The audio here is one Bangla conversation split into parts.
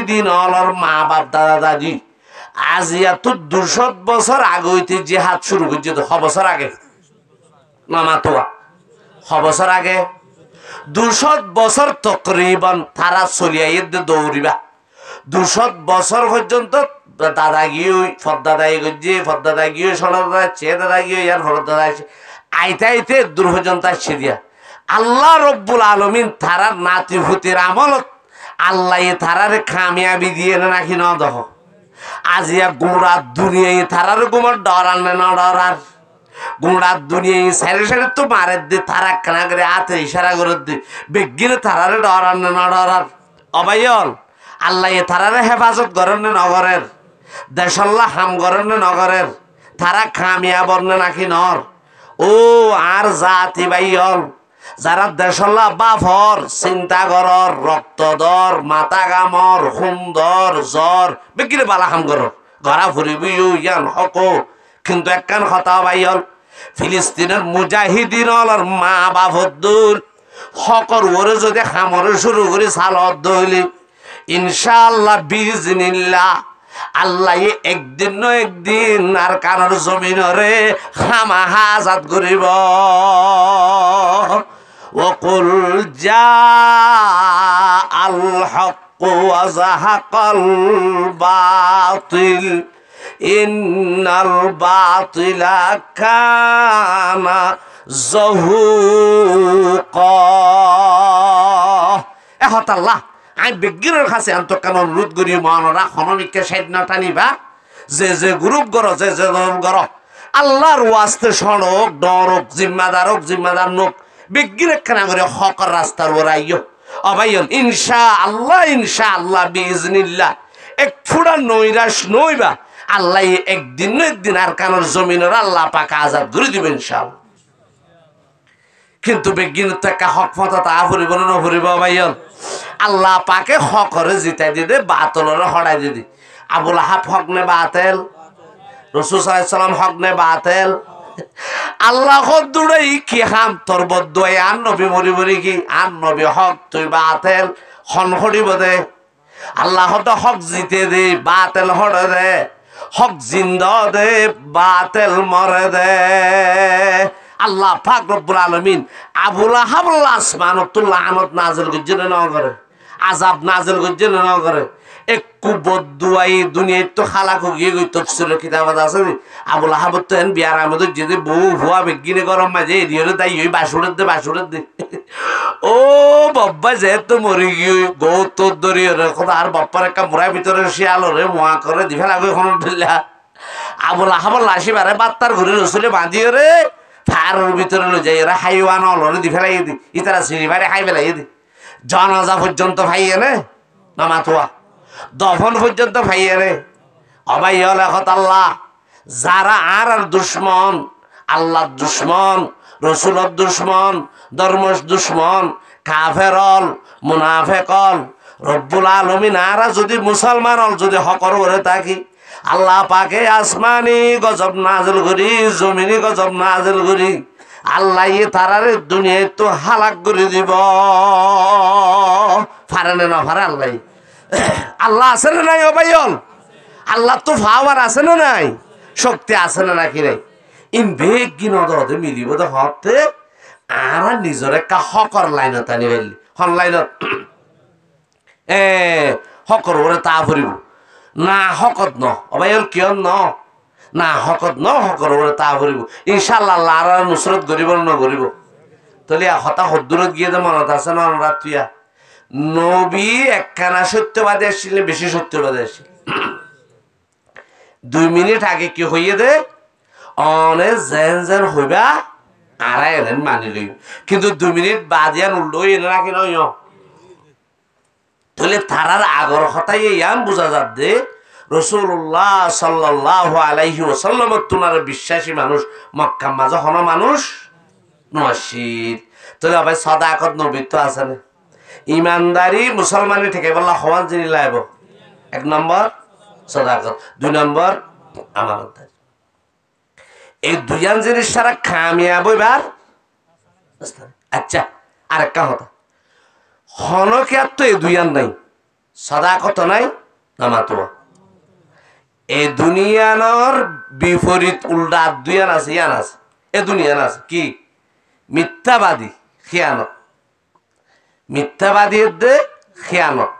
মুজাহিদিন অলর মা বাপ দাদা দাদি আজিয়া তো 200 বছর আগে হইতে জিহাদ শুরু করছে তো বছর আগে মামা তোয়া বছর আগে 200 বছর তকরিবান তারা চলিয়াই দৌড়িবা 200 বছর পর্যন্ত দাদা গিয়ে ফদ্দাদাই গিয়ে ফদ্দাদা গিয়ে সরদাদা চে দাদা গিয়ে ইয়ার ফরদাদা আইতে আইতে দূর পর্যন্ত আসছে দিয়া আল্লাহ রব্বুল আলমিন তারার নাতি ভূতির আমলত আল্লাহ তারারে কামিয়াবি দিয়ে নাকি ন দেখ আজিয়া গুড়ার দুনিয়ায় তারার গুমার ডরার না ডরার গুড়ার দুনিয়ায় সাইরে সাইরে তো মারে দে তারা কানা করে হাতে ইশারা করে দে বেগিনে তারারে ডরার না ডরার অবাইল আল্লাহ তারারে হেফাজত করেন না নগরের দেশল্লা হাম করেন না নগরের তারা কামিয়াবর না নাকি নর ও আর জাতি বাইল যারা দেশল্লা বাফর চিন্তা করর রক্তদর মাথা গামর সুন্দর জ্বর বেগিনে বালা হাম কর ঘরা ফুরিবি ইয়ান হক কিন্তু একখান কথা বাইল ফিলিস্তিনের মুজাহিদিন আর মা বাপদ্দুল হকর ওরে যদি হামরে শুরু করি সালত দইলি ইনশাআল্লাহ বিজনিল্লাহ আল্লাহ একদিন ন একদিন আর কানোর জমিনরে হামা হাজাত করিব وقل جاء الحق وزهق الباطل إن الباطل كان زهوقا আল্লাহ আমি বিজ্ঞানের কাছে আন্তকান অনুরোধ করি মনরা খনমিককে সাইডনাটা নিবা যে গ্রুপ গর যে গর আল্লাহর ওয়াস্তে সড়ক ডরক জিম্মাদার নোক বিজ্ঞান খানা করে হকর রাস্তার ওরাইও অবাইল ইনশাআল্লাহ বিইজনিল্লাহ এক ফুড়া নৈরাশ নইবা আল্লাহ একদিন না একদিন আর কানোর জমিনের আল্লাহ পাক আজাদ করে দিবেন ইনশাআল্লাহ কিন্তু বিজ্ঞানের থেকে হক ফতা তা ফুরিব না ফুরিব অবাইল আল্লাহ পাকে হকরে জিতাই দিদে বাতলরে হড়াই দিদি আবুল আহাব হক নে বাতেল রাসূল সাল্লাল্লাহু আলাইহি সাল্লাম হক নে বাতেল আল্লাহ দুড়াই কি হাম তোর বদুয়াই আর নবী মরি মরি কি আর নবী হক তুই বাতেল হন হরিব দে আল্লাহ তো হক জিতে দে বাতেল হড়ে দে হক জিন্দা দে বাতেল মরে দে আল্লাহ পাক রব্বুল আলামিন আবুল আহাব আসমানুল্লাহ আনত নাজিল গজ্জে না করে আযাব নাজিল গজ্জে না করে একটু বদুয়াই দুনিয়ায় তো খালা খুগিয়ে গই তফসিলের কিতাবত আছে আবুল আহাব তো এন বিয়ার আমাদের যদি বউ ভুয়া বেগিনে গরম মাঝে এরিয়রে তাই ওই বাসুরের দে ও বাব্বা যেহেতু মরি গিয়ে গৌ তোর দরিয়ে কথা আর বাপ্পার একটা মোড়ার ভিতরে শিয়ালরে মোয়া করে দিফে লাগবে এখন দিল্লা আবুল আহাব লাশি বারে বাত্তার ঘুরে রসুলে বাঁধিয়ে রে ফায়ারের ভিতরে লো যাই এরা হাইওয়ান অলরে দিফে লাগিয়ে দি ইতারা সিঁড়ি বাড়ি হাই বেলাইয়ে দি জানাজা পর্যন্ত ভাইয়ে রে না মাথুয়া দফন পর্যন্ত ভাইয়ে রে অবাই হলে আল্লাহ যারা আর দুশ্মন আল্লাহ দুশ্মন রসুলের দুশ্মন ধর্মস দুশ্মন কাফেরল মুনাফেকল রব্বুল আলামিন আর যদি মুসলমান হল যদি হকর করে থাকি আল্লাহ পাকে আসমানি গজব নাজিল করি জমিনি গজব নাজিল করি আল্লাহ তারারে দুনিয়ায় তো হালাক করে দিব ফারে না ফারে আল্লাহ আল্লাহ আছে না নাই অবাইল আল্লাহ তো পাওয়ার আছে না নাই শক্তি আছে না নাকি নাই ইন বেগ গিনদে মিলিব তো হতে আর নিজরে কা হকর লাইন টানি ফেললি হন লাইনত হকর ওরে তা ফুরিব না হকত ন অবাইল কিয় ন না হকত ন হকর ওরে তা ফুরিব ইনশাআল্লাহ আল্লাহ আর নুসরত গরিব না গরিব তাহলে হতা হদ্দুরত গিয়ে তো মনত আছে না রাতুয়া নবী একখানা সত্যবাদী আসছিল বেশি সত্যবাদী আসছিল 2 মিনিট আগে কি হইয়ে দে অনে জেন হইবা আড়াই এলেন মানি লই কিন্তু 2 মিনিট বাদিয়ান উল্টো এনে রাখি নয় তাহলে তারার আগর কথাই ইয়াম বোঝা যাত দে রাসূলুল্লাহ সাল্লাল্লাহু আলাইহি ওয়াসাল্লাম তুনার বিশ্বাসী মানুষ মক্কা মাঝে হন মানুষ নশিদ তাহলে ভাই সাদাকত নবীত্ব আছে না ইমানদারি মুসলমানি থেকে বললা হওয়ান জিনিস লাইব 1 নম্বর সাদাকত 2 নম্বর আমানতদারি এই দুইয়ান জিনিস সারা কামিয়াব এবার আচ্ছা আরেকটা কথা হনকে আর তো এই দুইয়ান নাই সদাকত নাই নামাতোয়া এই দুনিয়ার বিপরীত উল্টা দুইয়ান আছে ইয়ান আছে এ দুনিয়ান আছে কি মিথ্যাবাদী খিয়ানত মিথ্যাবাদীর দে খিয়ানত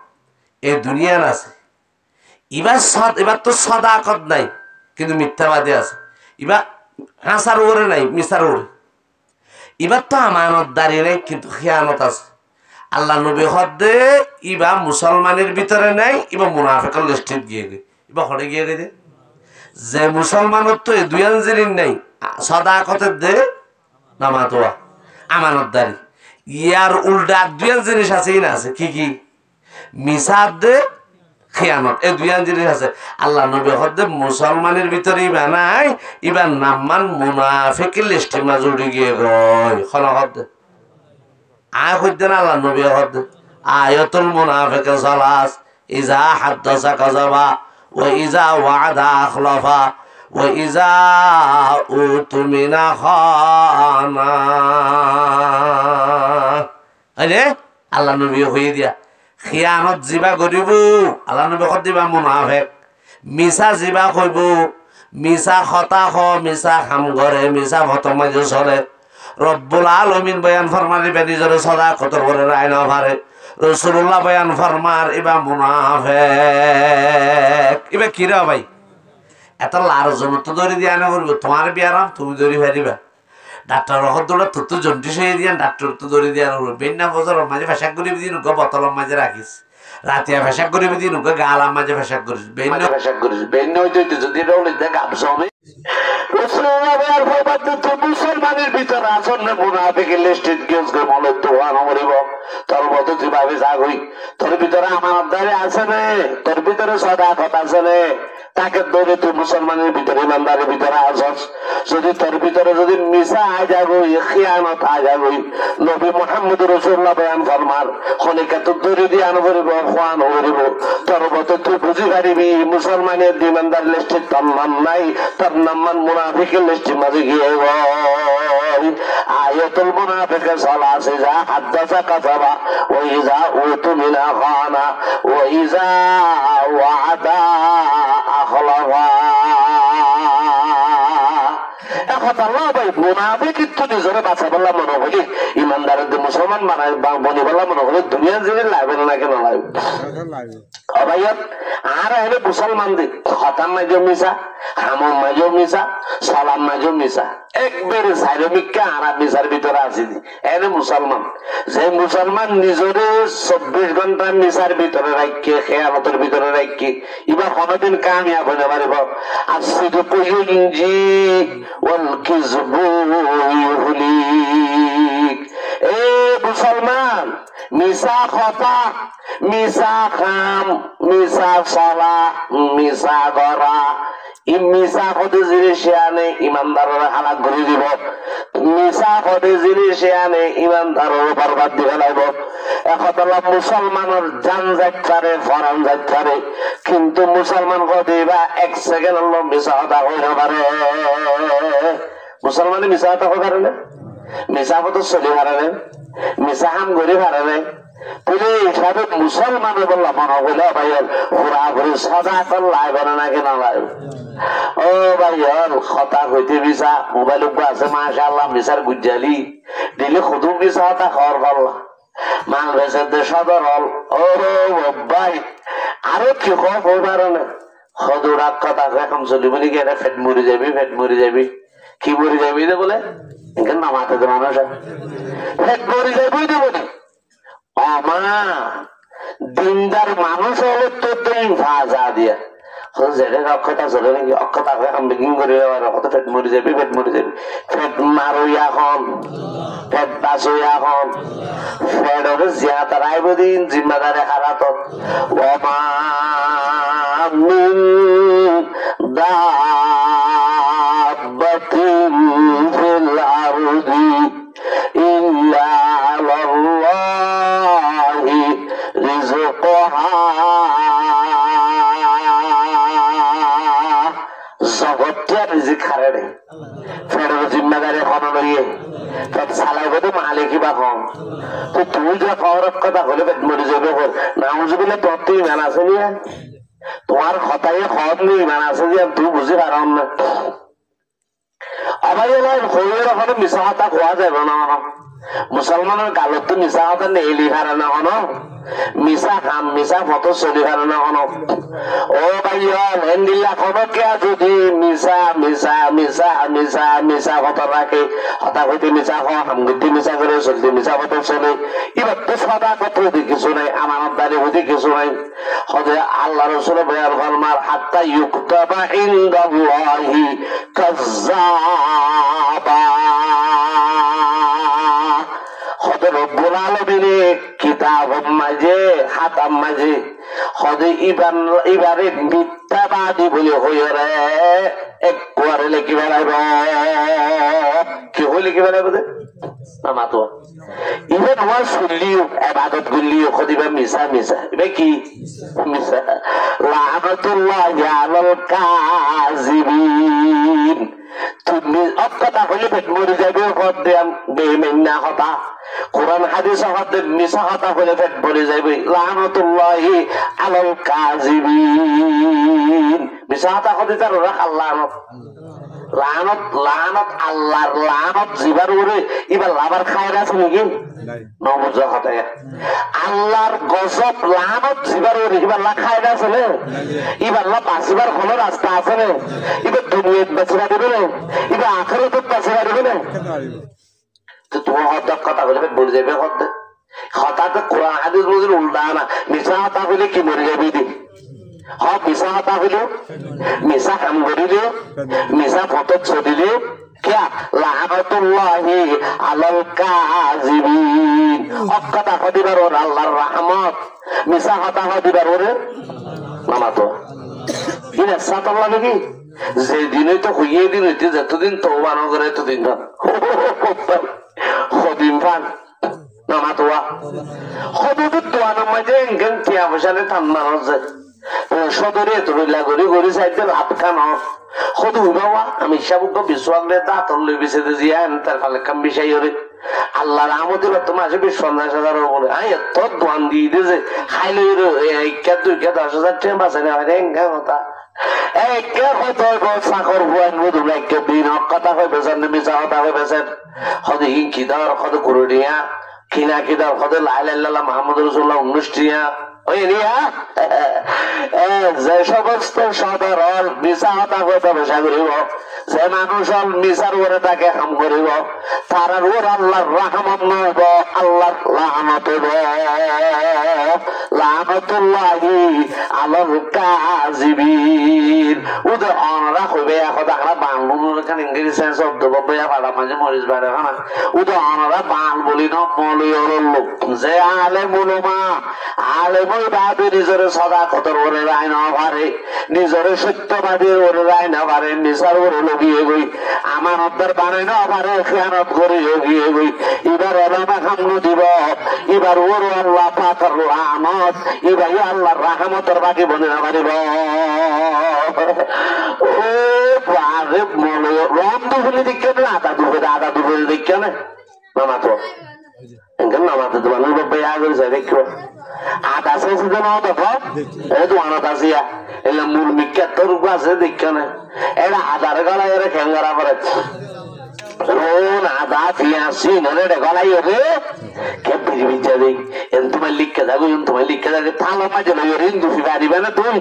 এই দুনিয়ান আছে এবার তো সদাকত নাই কিন্তু মিথ্যাবাদী আছে এবার হাসার ওরে নাই মিশার ওরে এবার তো আমানতদারি নাই কিন্তু খিয়ানত আছে আল্লাহ নবী হদে ইবা মুসলমানের ভিতরে নাই ইবা মুনাফিকের লিস্টে গিয়ে গে ইবা হরে গিয়ে গে যে মুসলমানের তো এই দুইয়ান জিনিস নাই সদাকতের দে নামাতোয়া আমানতদারি ইয়ার উল্টা দুইয়ান জিনিস আছে না আছে কি কি মিসাদ দে খিয়ানত এই দুইয়ান জিনিস আছে আল্লাহ নবী হদে মুসলমানের ভিতরে ইবা নাই ইবা নামান মুনাফিকের লিস্টে মাজুড়ি গিয়ে গয় খনহদ আয় হইতেন আল্লাহ নবী হদ আয়াতুল মুনাফিকে সালাস ইজা হাদাসা কাযাবা ওয়া ইজা ওয়াদা আখলাফা ওয়া ইজা উতুমিনা খানা আরে আল্লাহ নবী হই দিয়া খিয়ানত জিবা করিব আল্লাহ নবী হদ দিবা মুনাফিক মিছা জিবা কইব মিছা কথা খ মিছা কাম করে মিছা ভতমাজ চলে রব্বুল আলামিন বয়ান ফরমানি বেনিজরে সদাকতর করে রায় না পারে রাসূলুল্লাহ বয়ান ফরমার ইবা মুনাফিক ইবা কি রে ভাই এত লার জন্য তো ধরে দিয়া না করবে তোমার বিয়ারাম তুমি ধরে ফেরিবা ডাক্তার রহত দৌড়া তো জন্ডিস হয়ে দিয়া ডাক্তার তো ধরে দিয়া না করবে বেন্না বছর মাঝে ফেসাক করে দিন বোতল মাঝে রাখিস রাতিয়া ফেসাক করে দিন গালাম মাঝে ফেসাক করিস বেন্না ফেসাক করিস বেন্না হইতে যদি রৌলি দেখ আপসবে মুসলমানের ভিতরে আসলে মুনাফিকের লিস্টে গিয়ে বলে তোহান মরিব তোর মতো যেভাবে যাগই তোর ভিতরে আমানতদারি আছে নে তোর ভিতরে সদাকত আছে নে তাকে ধরে তুই মুসলমানের ভিতরে ইমানদারের ভিতরে আসস যদি তোর ভিতরে যদি মিশা আয় যাগই খিয়ানত আয় যাগই নবী মুহাম্মদ রাসূলুল্লাহ বয়ান ফরমার খনিকা তো ধরে দিয়ে আন করিব খান করিব তোর মতো তুই বুঝি পারিবি মুসলমানের ইমানদার লিস্টে তোর নাম নাই তোর নাম মুনাফিকের লিস্টে মাঝে গিয়ে আয়াতুল মুনাফিকের সালাস ইজা হাদাসা কাযাবা ওয়া ইজা উতুমিনা খানা ওয়া ইজা ওয়াদা আখলাফা আল্লাহ ভাই মুনাফিক তো নিজরে বাঁচা বললা মনে করি ইমানদারদের মুসলমান বানায় বনি বললা মনে করি দুনিয়ার জিনিস লাগবে না কেন লাগবে অবাইয়ত আর এনে মুসলমান দিক হতার মাঝে মিশা হামর মাঝেও মিশা সালাম মাঝেও মিশা একবারে সাইরমিককে আর মিশার ভিতরে আসি দি এনে মুসলমান যে মুসলমান নিজরে 24 ঘন্টা মিশার ভিতরে রাখকে খেয়ালতের ভিতরে রাখকে এবার কোনদিন কামিয়াব হতে পারব আসিদু কুইনজি ওয়াল কিযবু ইউহলিক এ মুসলমান মিশা কথা মিশা খাম মিশা সালা মিশা গরা মিশা পদে জিনিস আনে ইমানদারের হালাত ঘুরে দিব মিশা পদে জিনিস আনে ইমানদারের বরবাদ দিয়ে ফেলাইব এখন মুসলমানের জান যাইতারে ফরান যাইতারে কিন্তু মুসলমান কদে বা 1 সেকেন্ড মিশা কথা হইতে পারে মুসলমানে মিশা কথা হতে পারে না মিশা পদ চলি পারে না মিশা হাম ঘুরে পারে না মুসলমান বললাম মনে হইলে ভাইয়ার ঘোরাঘুরি সদা কর লাইব না কেন লাইব ও ভাইয়ার হতা হইতে মিশা মোবাইল আছে মাশাআল্লাহ মিশার গুজালি দিলে খুদু মিশা হতা খবর পারলা মান বেসের দেশ সদর হল ও ভাই আরো কি খবর পারে না সদু রাগ কথা এখন চলি বলি কি এটা ফেট মরি যাবি কি মরি যাবি রে বলে এখানে নামাতে তো মানুষ ফেট মরি যাবি রে বলে আমা দিনদার মানুষ হলে তো তুই ভাজা দিয়া অক্ষতা চলে নাকি অক্ষতা এখন বিক্রি করে কত ফেট মরি যাবি ফেট মারো এখন ফেট বাঁচো এখন ফেট হলে জিয়া তার আইব দিন জিম্মাদারে হারাতত ওমা মিন দাব্বাতিন ফিল আরদি ইল্লা আলাল্লাহি রিজকুহা জগৎটা রিজিক হারে ফেরের জিম্মাদারি এখন লইয়ে সালাই বোধ মালিক কিবা কম তো তুই যে পাওয়ার কথা হলে পেট মরে যাবে নামুজুবিল্লাহ তোর তো ইমান আছে নিয়ে তোমার কথায় খত নেই ইমান আছে যে তুই বুঝি পারাম না আবার হইয়ের ওখানে মিশা কথা খোয়া যাবে না মুসলমানের গালত তো মিশা কথা নেই লিখারে না হন মিশা খাম মিশা ফটো চলি হারে না হন ও ভাইয়াল হেন্দিল্লা খবর কে যদি মিশা মিশা মিশা মিশা মিশা ফটো রাখে হতা হইতে মিশা হ হামগুতি মিশা করে চলতে মিশা ফটো চলে এবার তো সদা কত কিছু নাই আমার দাঁড়িয়ে হইতে কিছু নাই হদে আল্লাহ রসুল বয়ার ফরমার হাত্তা ইউকতাবা ইনদাল্লাহি কাযযাবা হদে রব্বুল আলামিনে কিতাব মাঝে হাতাম মাঝে হদে ইবারে মিথ্যাবাদী বলে হইয় রে এক কুয়ারে লেখি বেড়াইব কি হই লেখি বেড়াইব দে মাতো ইভেন আমার শুনলিও এবাদত গুলিও খদিবা মিশা মিশা এবার কি মিশা লানাতুল্লাহি আলাল কাযিবিন তুমি অকথা হইলে পেট মরে যাবে বেমেন্না হতা কোরআন হাদিস হতে মিশা হতা হইলে পেট মরে যাবে লানাতুল্লাহি আলাল কাযিবিন মিশা হতা হতে তার আল্লাহ লানত লানত আল্লাহর লানত জিবার উরে এবার লাভার খায়রা আছে নাকি নবজ হতে আল্লাহর গজব লানত জিবার উরে এবার লা খায়রা আছে না এবার লা বাঁচিবার কোনো রাস্তা আছে না এবার দুনিয়াত বাঁচিবা দেবে না এবার আখিরাতে বাঁচিবা দেবে না তো তোমার হঠাৎ কথা বলে বলে যাবে হঠাৎ কোরআন হাদিস বুঝলে উল্টা না মিশা হতা হইলে কি মরে যাবে দি মিশা হতা হইল মিশা কাম করিলে মিশা ফটো ছড়িলে क्या লানাতুল্লাহি আলাল কাযিবিন অকথা হদিবার ওর আল্লাহর রহমত মিশা হতা হদিবার ওরে নামাতো ইনা সাতাল্লাহ নাকি যে দিনে তো হইয়ে দিন হইতে যতদিন তওবা না করে ততদিন না হদিন পান নামাতোয়া হদুদ দোয়ানোর মাঝে ইনকাম টিয়া পয়সালে ঠান্ডা হচ্ছে সদরে তুলিলা গড়ি গড়ি সাইডে লাভ খান সদু বাবা আমি সাবুক বিশ্বাসলে দাঁতর লই বিছে দিয়া তার ফালে কাম বিষাই হরে আল্লাহর আমদিল তোমার আসে 50,000 বলে আই এত দোয়ান দিয়ে দিয়েছে খাইলে একটা 2,000 টাকা বাঁচে না এঙ্গা কথা একে হয়তো চাকর বুয়ান বুধুল একটা দিন কথা হয়ে বেছেন মিশা কথা হয়ে বেছেন হদে হিংকি দেওয়ার হদে করে নিয়া কিনা কি দেওয়ার হদে লাইলাল্লাহ মাহমুদ রসুল্লাহ 19 টিয়া যে সমস্ত সাধারণ মিশা হতা হইতে বেশা করিব যে মানুষ মিশার ওরে তাকে হাম করিব তার ওর আল্লাহর রহমত নইব আল্লাহর লানত হইব লানাতুল্লাহি আলাল কাযিবিন ওদের অনরা হইবে এখন আমরা বাংলা কান ইংরেজি শব্দ বলবে পাড়া মাঝে মরিস বাইরে না ওদের অনরা বাং বলি না মলিয়র লোক যে আলেম উলামা আলেম ওই বাদে নিজরে সদাকতর ওরে রায় না পারে নিজরে সত্যবাদীর ওরে রায় না পারে মিশার ওরে লগিয়ে গই আমানতদার বানাই না পারে খেয়ানত করে লগিয়ে গই এবার ওলামা খামনু দিব এবার ওর আল্লাহ পাকের লানত এবার আল্লাহর রহমতের বাকি বনে না পারিব ও বারে মনে রং দুপুরে দেখে না আদা দুপুরে দেখে না মামাতো নামাতে তোমার বাবা আগে দেখো আদা শেষে তো নাও দেখো এই তো আনাত আসিয়া এলে মূল মিক্কা তোর আছে দেখো না এটা আদার গলা এরা খেঙ্গারা করে আদা পিয়াসি নরে গলাই রে কে বিড়ি যাবে এন তোমার লিখে থাকো তোমার লিখে থাকে থালা মাঝে লই রে ইন্দু পারিবে না তুমি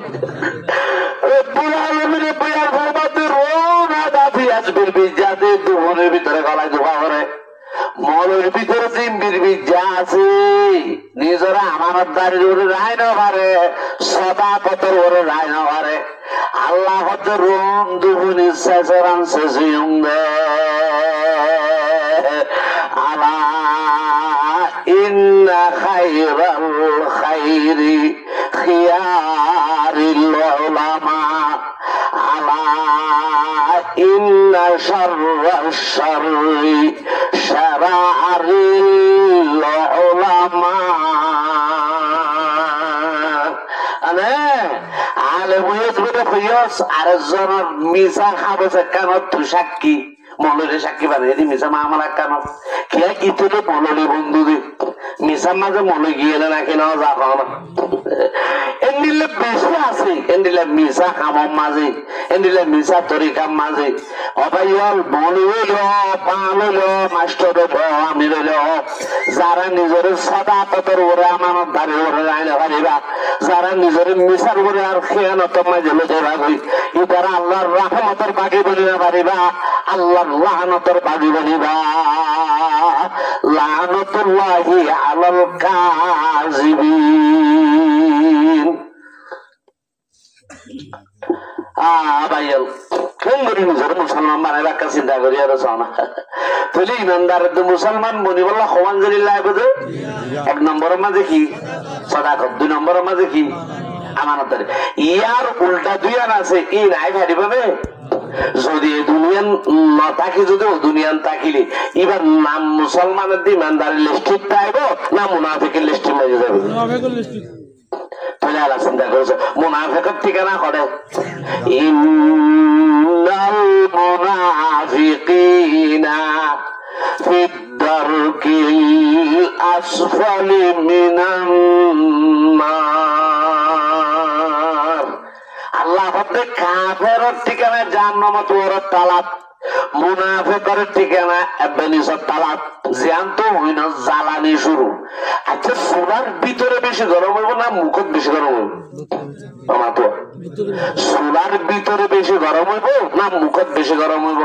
পুরালে পুরার ফরমাতে রোন আদা পিয়াস বিড়ি যাতে দুপুরের ভিতরে গলায় ধোয়া করে মলের ভিতরে জিম্বির বিদ্যা আছে নিজেরা আমানতদারির ওরে রায় না পারে সদাকতের ওরে রায় না পারে আল্লাহ হতে রোম দুপুনি শেষেরান শেষে আলা ইন্না খাইরাল খাইরি খিয়ারিল উলামা আলা ইন্না শাররাশ শাররি শারারিল উলামা আনে আলে বুঝে তুমি কইস আরেকজনের মিছা খাবে কানত সাক্ষী মৌলরে সাক্ষী বানিয়ে দি মিশা মা আমার কেন কে কি তুলে মৌলরে বন্ধু দি মিশার মাঝে মনে গিয়ে না কেন যা খাও না এন্ডিলে বেশি আছে এন্ডিলে মিশা কামর মাঝে এন্ডিলে মিশা তরিকার মাঝে অবাইল মনে হইল পাল হইল মাস্টার আমি রইল যারা নিজের সদাকতের উপরে আমানত দাঁড়িয়ে উপরে আইনা পারিবা যারা নিজের মিশার উপরে আর খেয়ানত মাঝে লইতে পারবি এটারা আল্লাহর রহমতের বাগি বলিনা পারিবা আল্লাহর লানতের বাগি বলিবা লানতুল্লাহি আলাল কাযিবিন ভাইয়াল কেন্দ্রী নিজের মুসলমান বানাইবার কাছে চিন্তা করি আর না তুলি ইমানদার মুসলমান বনি বললা সমান জলিল্লাহ বুঝে এক নম্বরের মাঝে কি সদাকত দুই নম্বরের মাঝে কি আমানতদারি ইয়ার উল্টা দুই আন আছে ই নাই ভারি পাবে যদি দুনিয়ান না থাকি যদি দুনিয়ান থাকিলে এবার নাম মুসলমানের দিয়ে ইমানদারের লিস্টিক পাইব না মুনাফিকের লিস্টিক মাঝে যাবে তাহলে আল্লাহ চিন্তা করেছে মুনাফিকের ঠিকানা করে ইন্নাল মুনাফিকিনা ফিদ দারকিল আসফালি মিনান নার আল্লাহ বলতে কাফেরের ঠিকানা জাহান্নামে তোর তালাত মুনাফিকের ঠিকানা এবেলিসের তালাত জ্যান্ত হইন জ্বালানি শুরু আচ্ছা সোনার ভিতরে বেশি গরম হইব না মুখত বেশি গরম হইব তো সোনার ভিতরে বেশি গরম হইব না মুখত বেশি গরম হইব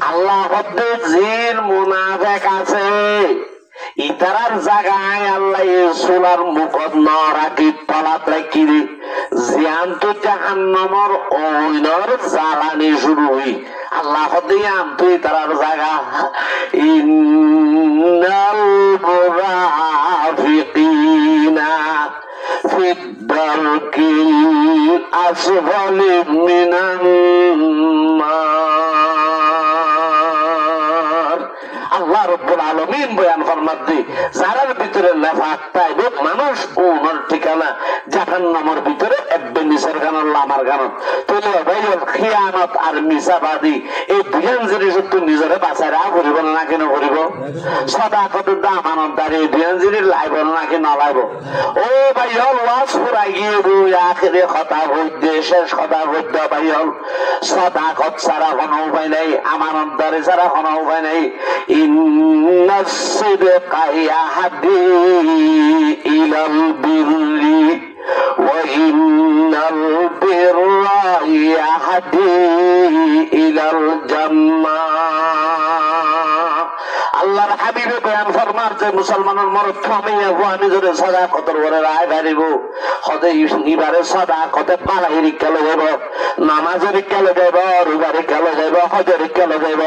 আল্লাহ বলতে জিন মুনাফিক আছে ইতারার জায়গায় আল্লাহ সোনার মুখত ন রাখি তলাত রাখি রে জ্যান্ত জাহান্নামের ওইনর জ্বালানি শুরু হই আল্লাহ দিয়াম তুই তারার জায়গা ইন্নাল মুনাফিকিনা ফিদ দারকিল আসফালি মিনান নার আল্লাহ রাব্বুল আলামিন বয়ান ফরমাতে যারার ভিতরে নেফাক পাইবে মানুষ ওনার ঠিকানা জাহান্নামের ভিতরে একবে নিসার গানর লামার গানত তাহলে ভাইয়ের খিয়ানত আর মিসাবাদী এই দুইজন জিনিস তো নিজেরে বাঁচায় রাখ করিব না কেন করিব সদাকতের দাম আমানতদারি এই দুইজন জিনিস লাইব না কি নলাইব ও ভাইয়ল ওয়াজ ফুরাই গিয়ে দুই আখেরে কথা হইতে শেষ কথা হইতে ভাইয়ল সদাকত ছাড়া কোনো উপায় নাই আমানতদারি ছাড়া কোনো উপায় নাই ইন্নাস সিদকা ইয়াহদি ইলাল বিররি ওয়া ইন্নাল বিররা ইয়াহদি ইলাল জান্নাহ আল্লাহর হাবিবে বয়ান ফরমার যে মুসলমানের মরদ থামিয়া আমি যদি সাদাকতের উপরে রায় বাড়িব হদে ইবারে সাদাকতে পালাই রিক্কা লগাইব নামাজের রিক্কা লগাইব রুবার রিক্কা লগাইব হজের রিক্কা লগাইব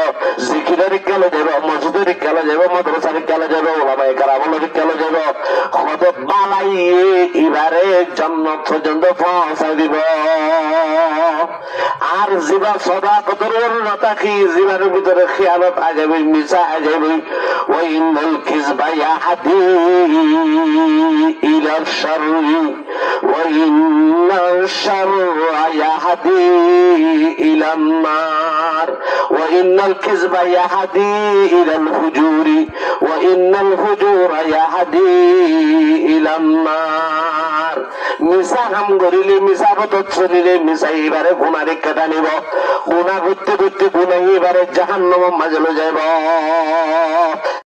জিকিরের রিক্কা লগাইব মসজিদের রিক্কা লগাইব মাদ্রাসার রিক্কা লগাইব ওলামায়ে কেরামের রিক্কা লগাইব হদে পালাই ইবারে জান্নাত পর্যন্ত পৌঁছাই দিব আর জিবা সাদাকতের উপরে না থাকি জিবার ভিতরে খিয়ানত আ যাবে মিছা আ যাবে وإن الكذب يهدي إلى الشر وإن الشر يهدي إلى النار وإن الكذب يهدي إلى الفجور وإن الفجور يهدي إلى النار মিছা কাম করিলে মিছা পথত চলিলে মিছা এবারে গুণারে কেটা নিব গুণা করতে করতে গুণা এবারে জাহান্নামের মাঝে লই যাইব